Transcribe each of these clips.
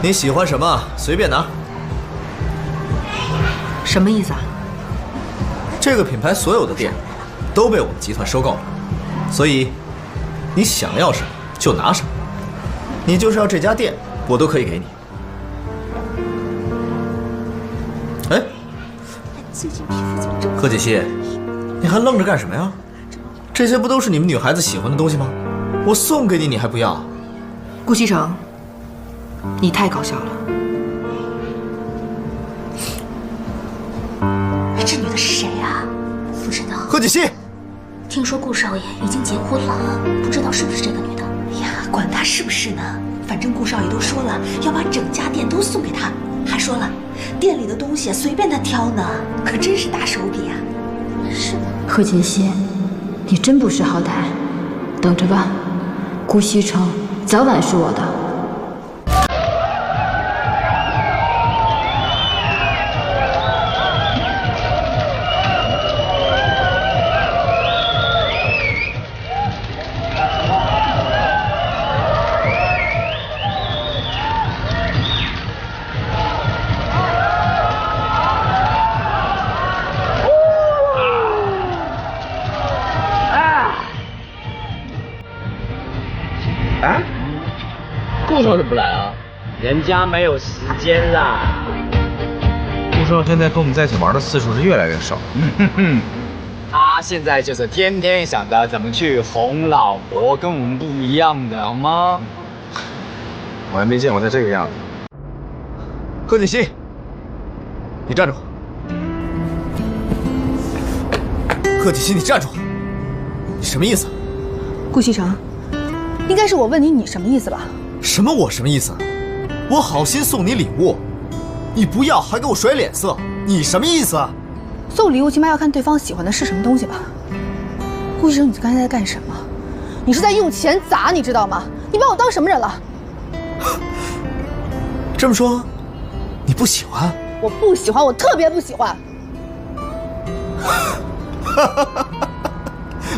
你喜欢什么随便拿。什么意思啊？这个品牌所有的店都被我们集团收购了，所以你想要什么就拿什么。你就是要这家店，我都可以给你。哎，贺锦熙，你还愣着干什么呀？这些不都是你们女孩子喜欢的东西吗？我送给你，你还不要？顾西城，你太搞笑了。这女的是谁啊？不知道。贺锦熙，听说顾少爷已经结婚了，不知道是不是这个女的。哎呀，管他是不是呢，反正顾少爷都说了要把整家店都送给他，还说了店里的东西随便他挑呢，可真是大手笔啊。是的。贺锦熙，你真不识好歹，等着吧，顾西城早晚是我的。哎，顾少怎么不来啊？人家没有时间啦。顾少现在跟我们在一起玩的次数是越来越少。他现在就是天天想着怎么去哄老婆，跟我们不一样的，好吗？我还没见过他这个样子。贺锦熙，你站住！贺锦熙，你站住！你什么意思？顾西城，应该是我问你，你什么意思吧？什么我什么意思？我好心送你礼物，你不要还给我甩脸色，你什么意思啊？送礼物起码要看对方喜欢的是什么东西吧。顾西城，你刚才在干什么？你是在用钱砸，你知道吗？你把我当什么人了？这么说，你不喜欢？我不喜欢，我特别不喜欢。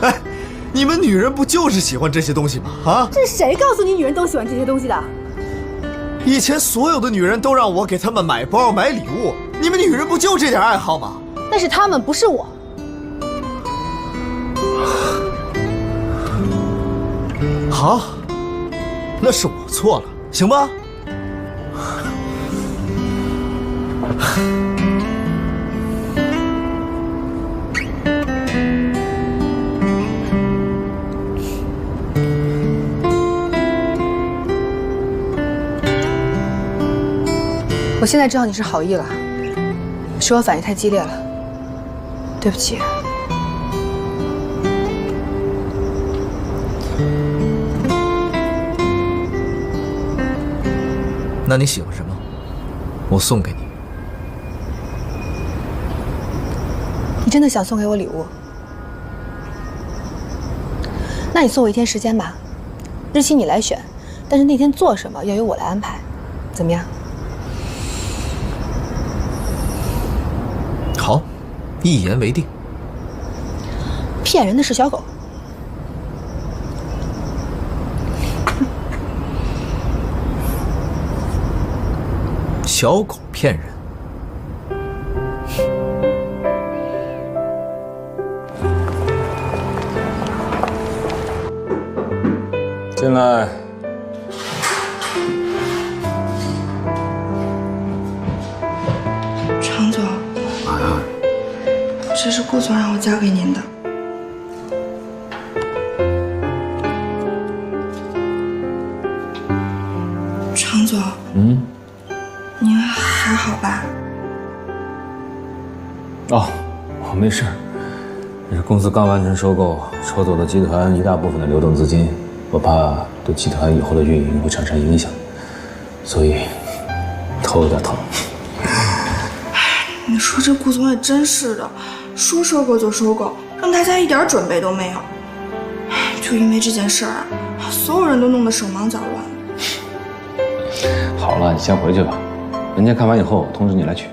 哎，你们女人不就是喜欢这些东西吗？啊！这是谁告诉你女人都喜欢这些东西的？以前所有的女人都让我给她们买包买礼物，你们女人不就这点爱好吗？那是他们，不是我。好，那是我错了，行吧？我现在知道你是好意了，是我反应太激烈了，对不起。那你喜欢什么？我送给你。你真的想送给我礼物？那你送我1天时间吧，日期你来选，但是那天做什么要由我来安排，怎么样？好，一言为定。骗人的是小狗。小狗骗人。进来。常总，这是顾总让我交给您的。常总，您还好吧？哦，我没事。这是公司刚完成收购，抽走了集团一大部分的流动资金，我怕对集团以后的运营会产生影响，所以头有点疼。你说这顾总也真是的，说收购就收购，让大家一点准备都没有。就因为这件事儿啊，所有人都弄得手忙脚乱。好了，你先回去吧，人家看完以后通知你来取。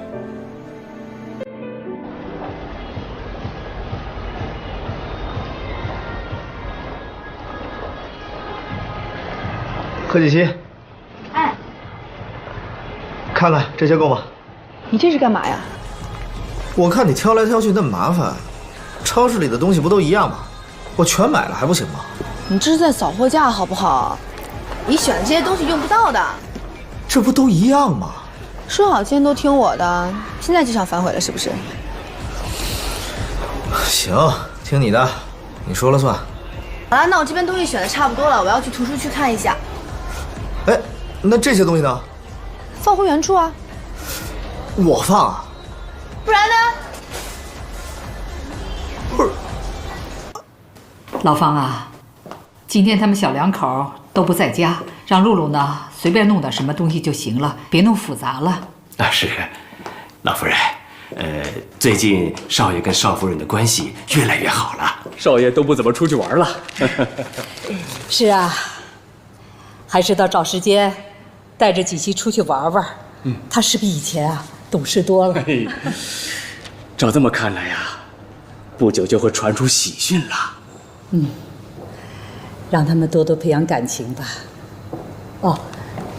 贺锦熙，哎，看看这些够吗？你这是干嘛呀？我看你挑来挑去那么麻烦，超市里的东西不都一样吗？我全买了还不行吗？你这是在扫货架好不好？你选的这些东西用不到的。这不都一样吗？说好今天都听我的，现在就想反悔了是不是？行，听你的，你说了算。好了，那我这边东西选的差不多了，我要去图书区看一下。哎，那这些东西呢？放回原处啊。我放啊？不然呢？不是。老方啊，今天他们小两口都不在家，让露露呢随便弄点什么东西就行了，别弄复杂了。啊，是，老夫人，最近少爷跟少夫人的关系越来越好了，少爷都不怎么出去玩了。是啊，还是得找时间带着锦溪出去玩玩。他是比以前啊懂事多了。照这么看来呀，不久就会传出喜讯了。让他们多多培养感情吧。哦，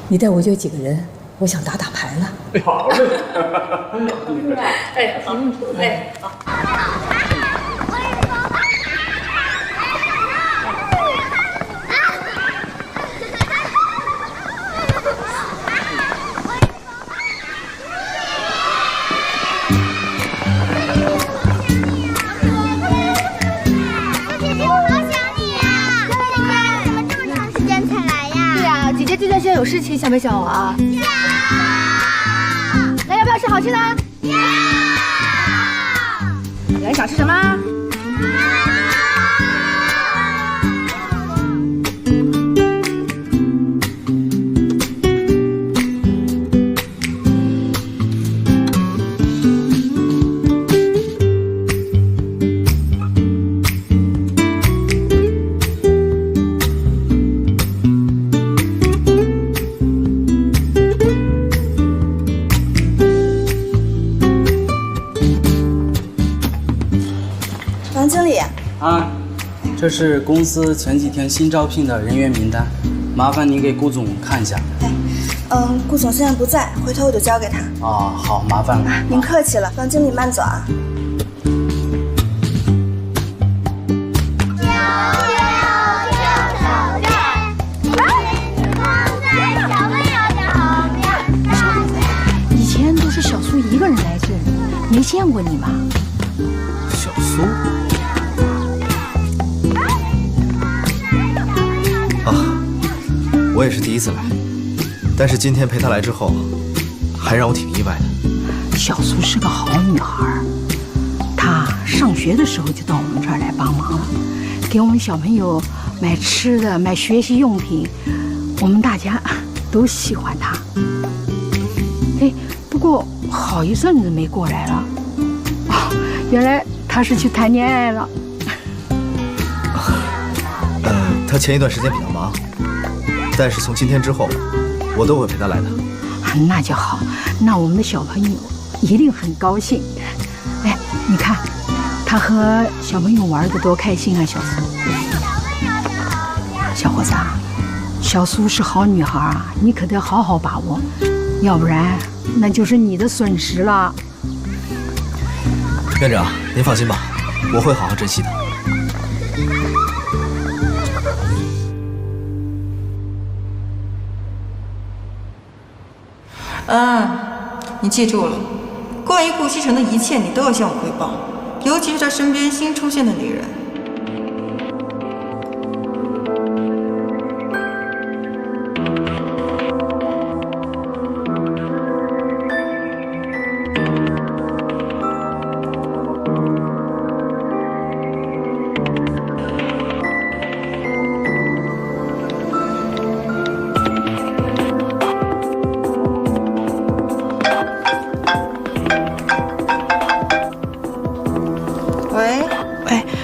你带我约几个人，我想打打牌了。好嘞。哎，好，哎，好。这段时间有事情，想没想我啊？那要不要吃好吃的？你还想吃什么？王经理啊，这是公司前几天新招聘的人员名单，麻烦您给顾总看一下。顾总现在不在，回头我就交给他。啊，好，麻烦了。您客气了，王经理慢走啊。以前都是小苏一个人来这里，没见过你吗？小苏？啊，我也是第一次来，但是今天陪她来之后，还让我挺意外的。小苏是个好女孩，她上学的时候就到我们这儿来帮忙了，给我们小朋友买吃的、买学习用品，我们大家都喜欢她。哎，不过好一阵子没过来了，原来她是去谈恋爱了。她前一段时间比较忙，但是从今天之后，我都会陪她来的。那就好，那我们的小朋友一定很高兴。哎，你看，他和小朋友玩得多开心啊，小苏。小伙子啊，小苏是好女孩啊，你可得好好把握，要不然那就是你的损失了。院长，您放心吧，我会好好珍惜的。你记住了，关于顾西城的一切，你都要向我汇报，尤其是他身边新出现的女人。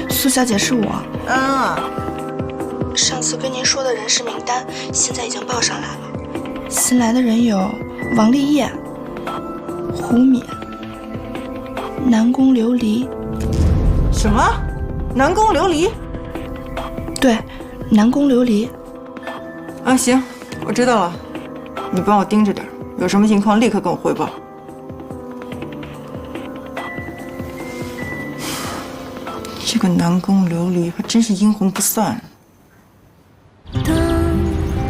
苏小姐，是我。上次跟您说的人事名单现在已经报上来了，新来的人有王丽叶、胡敏、南宫琉璃。什么？南宫琉璃？对，南宫琉璃。行，我知道了，你帮我盯着点。有什么情况立刻跟我汇报。这个南宫琉璃还真是阴魂不散。当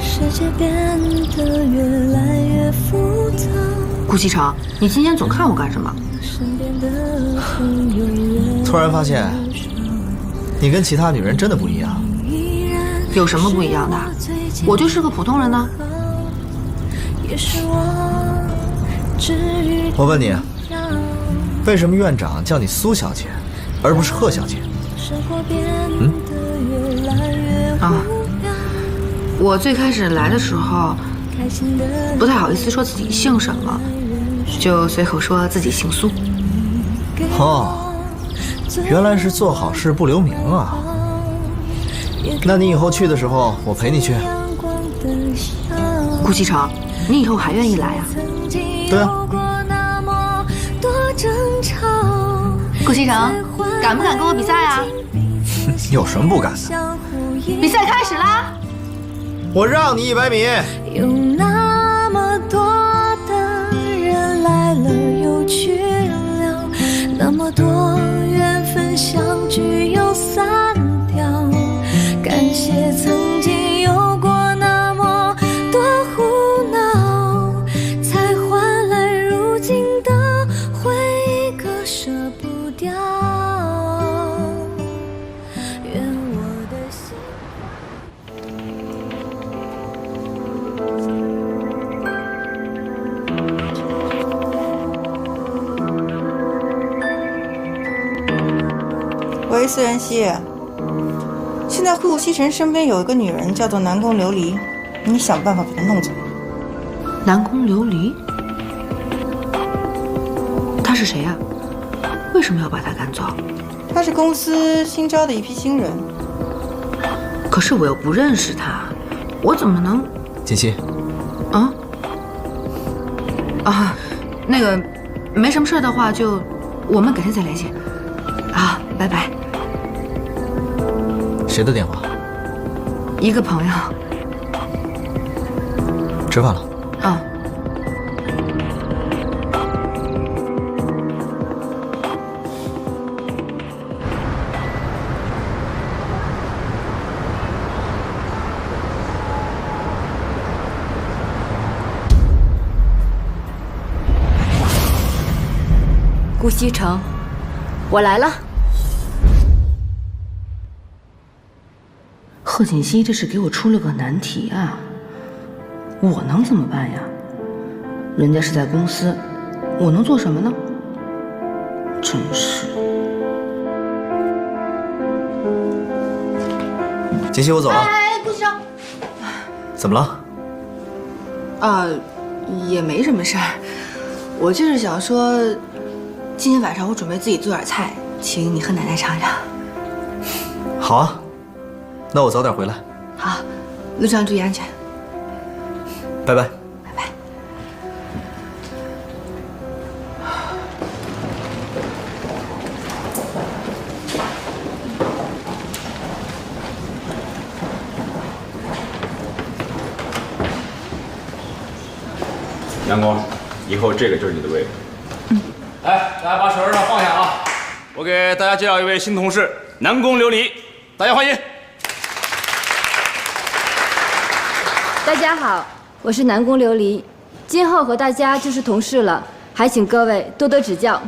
世界变得越来越复杂，顾西城，你今天总看我干什么？突然发现，你跟其他女人真的不一样。有什么不一样的？我就是个普通人呢。我问你，为什么院长叫你苏小姐，而不是贺小姐？我最开始来的时候，不太好意思说自己姓什么，就随口说自己姓苏。哦，原来是做好事不留名啊。那你以后去的时候，我陪你去。顾西城，你以后还愿意来啊？对啊。顾西城，敢不敢跟我比赛啊？有什么不敢的？比赛开始啦！我让你100米。有那么多的人来了又去了，那么多缘分相聚又散掉。感谢曾经有过那么多胡闹，才换来如今的回忆，割舍不掉。愿我的心。喂，思然熙，现在顾西城身边有一个女人叫做南宫琉璃，你想办法把她弄走。南宫琉璃？她是谁呀？为什么要把她赶走？她是公司新招的一批新人。可是我又不认识她，我怎么能……锦溪。那个，没什么事的话就我们改天再联系。啊，拜拜。谁的电话？一个朋友。吃饭了？顾西城，我来了。贺锦熙这是给我出了个难题啊！我能怎么办呀？人家是在公司，我能做什么呢？真是。锦溪，我走了。顾西城。怎么了？也没什么事儿，我就是想说，今天晚上我准备自己做点菜，请你和奶奶尝尝。好啊，那我早点回来。好，路上注意安全。拜拜。拜拜。南宫，以后这个就是你的位置。来，大家把手上放下啊！我给大家介绍一位新同事，南宫琉璃，大家欢迎。大家好，我是南宫琉璃，今后和大家就是同事了，还请各位多多指教。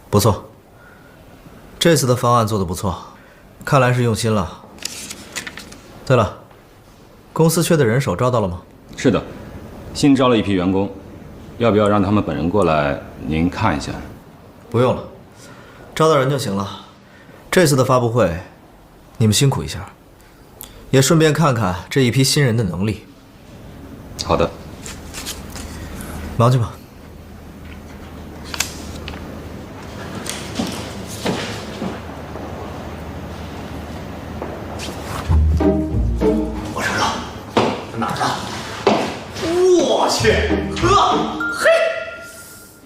不错。这次的方案做得不错，看来是用心了。对了，公司缺的人手招到了吗？是的，新招了一批员工，要不要让他们本人过来您看一下？不用了，招到人就行了。这次的发布会，你们辛苦一下，也顺便看看这一批新人的能力。好的，忙去吧。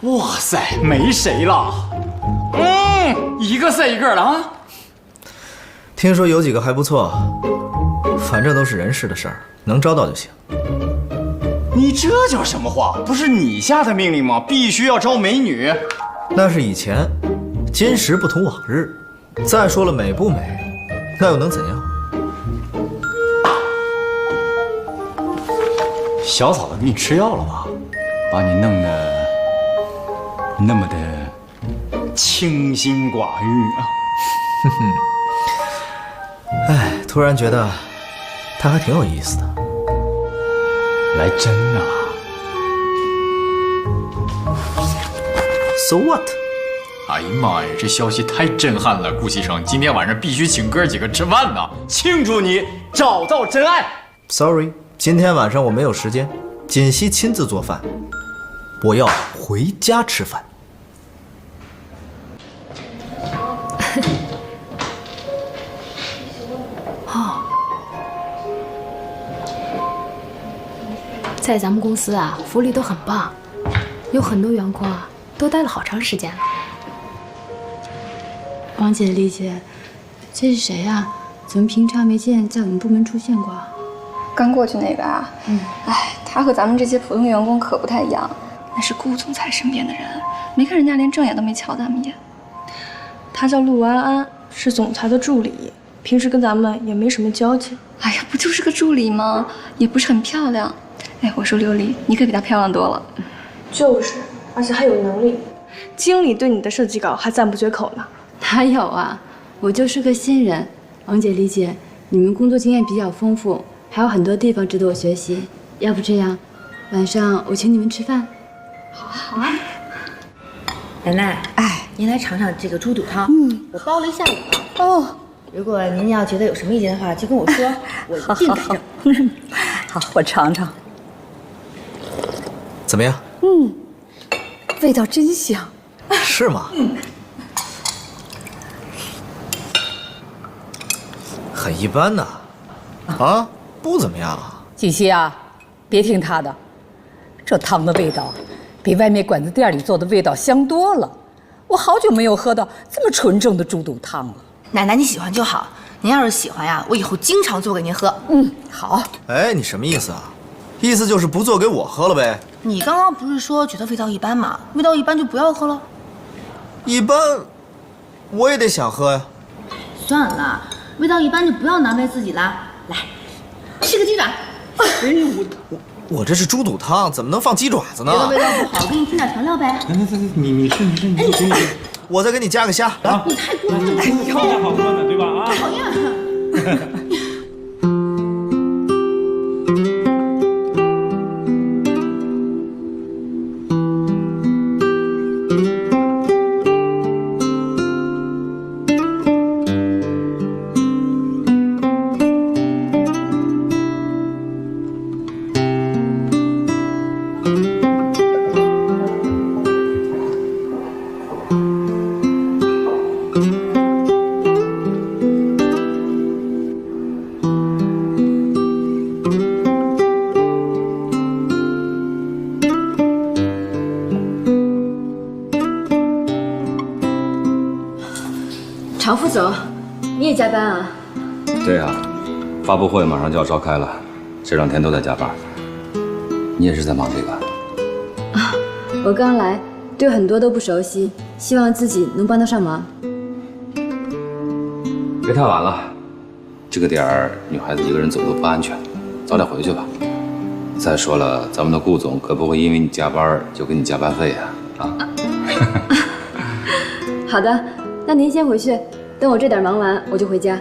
哇塞，没谁了。一个赛一个的啊！听说有几个还不错，反正都是人事的事儿，能招到就行。你这叫什么话？不是你下的命令吗？必须要招美女。那是以前，今时不同往日。再说了，美不美，那又能怎样？小嫂子，你吃药了吧？把你弄得那么的清心寡欲啊！哼哼。哎，突然觉得他还挺有意思的。来真啊 ？So what？ 哎呀妈呀，这消息太震撼了！顾西城，今天晚上必须请哥几个吃饭呢，庆祝你找到真爱。Sorry， 今天晚上我没有时间，锦溪亲自做饭，我要回家吃饭。哦，在咱们公司啊，福利都很棒，有很多员工啊都待了好长时间了。王姐、丽姐，这是谁呀？怎么平常没见在我们部门出现过？刚过去那个啊，他和咱们这些普通员工可不太一样，那是顾总裁身边的人，没看人家连正眼都没瞧咱们一眼。他叫陆安安，是总裁的助理，平时跟咱们也没什么交集。哎呀，不就是个助理吗？也不是很漂亮。哎，我说琉璃，你可比她漂亮多了。就是，而且还有能力。经理对你的设计稿还赞不绝口呢。哪有啊，我就是个新人。王姐、丽姐，你们工作经验比较丰富，还有很多地方值得我学习。要不这样，晚上我请你们吃饭。好啊。奶奶，您来尝尝这个猪肚汤。我煲了一下午了。哦，如果您要觉得有什么意见的话，就跟我说，我一定改正。好，我尝尝。怎么样？味道真香。是吗？很一般呐。啊，不怎么样啊。锦溪啊，别听他的，这汤的味道比外面馆子店里做的味道香多了。我好久没有喝到这么纯正的猪肚汤了。奶奶，你喜欢就好。您要是喜欢呀，我以后经常做给您喝。好。哎，你什么意思啊？意思就是不做给我喝了呗？你刚刚不是说觉得味道一般吗？味道一般就不要喝了。一般，我也得想喝呀。算了，味道一般就不要难为自己了。来，吃个鸡爪。哎，我这是猪肚汤，怎么能放鸡爪子呢？觉得味道不好，给你添点调料呗。你吃，我再给你加个虾。你太过分了。哎呦，好喝呢，对吧？啊，讨厌。常副总，你也加班啊？对啊，发布会马上就要召开了，这2天都在加班。你也是在忙这个？啊，我刚来，对很多都不熟悉，希望自己能帮得上忙。别太晚了，这个点儿女孩子一个人走路不安全，早点回去吧。再说了，咱们的顾总可不会因为你加班就给你加班费呀！好的，那您先回去，等我这点忙完，我就回家。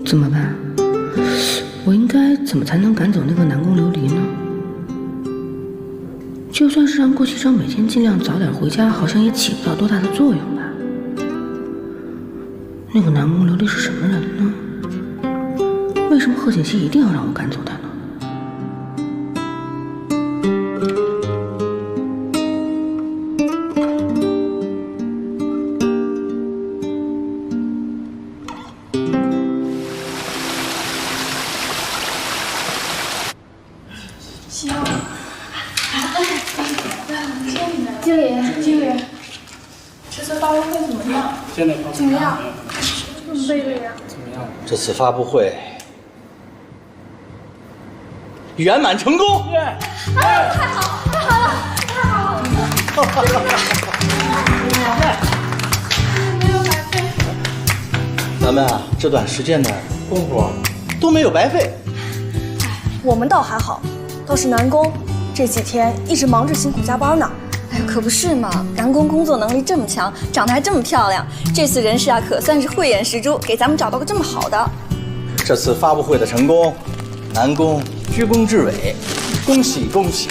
怎么办？我应该怎么才能赶走那个南宫琉璃呢？就算是让顾西城每天尽量早点回家，好像也起不到多大的作用吧。那个南宫琉璃是什么人呢？为什么贺锦熙一定要让我赶走他呢？行。经理，这次发布会怎么样？怎么样？贝贝呀。怎么样？这次发布会圆满成功！太好了！没有白费。咱们啊，这段时间的功夫都没有白费。我们倒还好，倒是南宫这几天一直忙着辛苦加班呢。哎呦，可不是嘛！南宫工作能力这么强，长得还这么漂亮，这次人事啊可算是慧眼识珠，给咱们找到个这么好的。这次发布会的成功，南宫居功至伟，恭喜恭喜！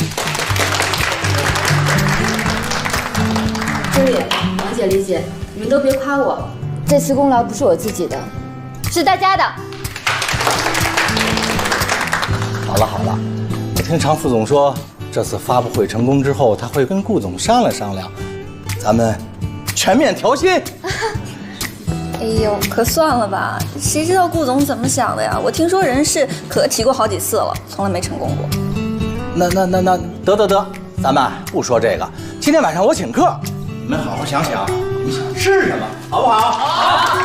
经理、王姐、李姐，你们都别夸我，这次功劳不是我自己的，是大家的。好了好了，我听常副总说，这次发布会成功之后，他会跟顾总商量商量，咱们全面调薪。哎呦，可算了吧，谁知道顾总怎么想的呀？我听说人事可提过好几次了，从来没成功过。那得，咱们不说这个，今天晚上我请客，你们好好想想，你们想吃什么，好不好？好。